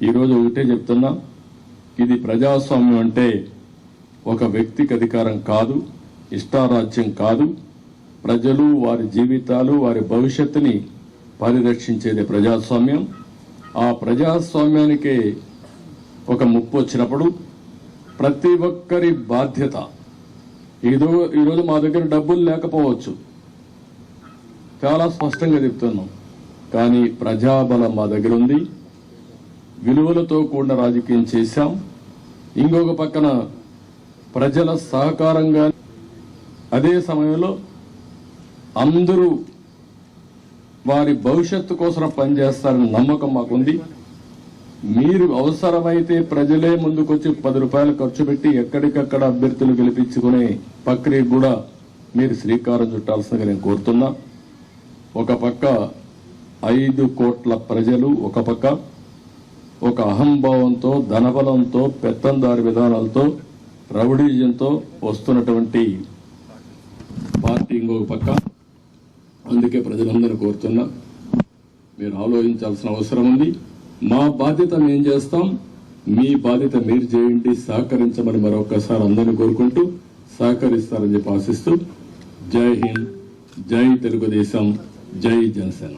ఈరోజు ఒకటే చెప్తున్నా, ఇది ప్రజాస్వామ్యం అంటే ఒక వ్యక్తికి అధికారం కాదు, ఇష్టారాజ్యం కాదు. ప్రజలు వారి జీవితాలు వారి భవిష్యత్తుని పరిరక్షించేది ప్రజాస్వామ్యం. ఆ ప్రజాస్వామ్యానికి ఒక ముప్పు వచ్చినప్పుడు ప్రతి ఒక్కరి బాధ్యత. ఈరోజు మా దగ్గర డబ్బులు లేకపోవచ్చు, చాలా స్పష్టంగా చెప్తున్నాం. కానీ ప్రజాబలం మా దగ్గర ఉంది, విలువలతో కూడిన రాజకీయం చేశాం. ఇంకొక పక్కన ప్రజల సహకారంగా, అదే సమయంలో అందరూ వారి భవిష్యత్తు కోసం పనిచేస్తారని నమ్మకం మాకుంది. మీరు అవసరమైతే ప్రజలే ముందుకొచ్చి 10 రూపాయలు ఖర్చు పెట్టి ఎక్కడికక్కడ అభ్యర్థులు గెలిపించుకునే ప్రక్రియ కూడా మీరు శ్రీకారం చుట్టాల్సిందిగా నేను కోరుతున్నా. ఒక పక్క 5 కోట్ల ప్రజలు, ఒక పక్క ఒక అహంభావంతో, ధనబలంతో, పెత్తందారి విధానాలతో, రౌడీజంతో వస్తున్నటువంటి పార్టీ ఇంకొక పక్క. అందుకే ప్రజలందరూ కోరుతున్నా, మీరు ఆలోచించాల్సిన అవసరం ఉంది. మా బాధ్యత మేము చేస్తాం, మీ బాధ్యత మీరు చేయండి, సహకరించమని మరొకసారి అందరినీ కోరుకుంటూ సహకరిస్తారని చెప్పి ఆశిస్తూ, జై హింద్, జై తెలుగుదేశం, జై జనసేన.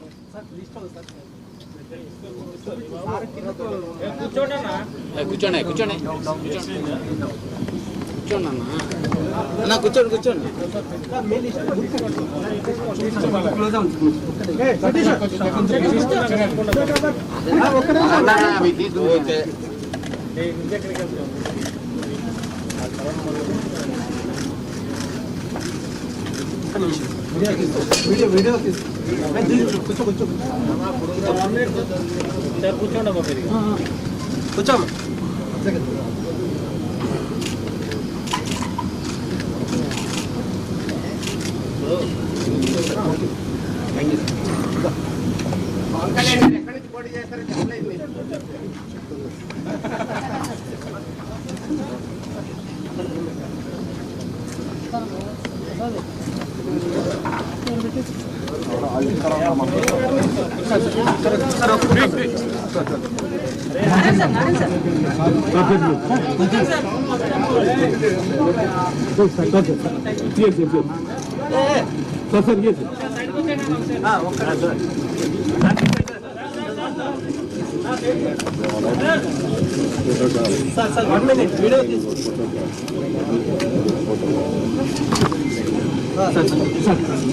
కూర్చోండి కూర్చోండి కూర్చోండి కూర్చోండి. కూర్చోమ్మా. ఎక్కడి నుంచి పోటీ చేస్తారో చెప్పలేదు మీరు. సార్ 1 minute వీడియో తీసుకుంటాం.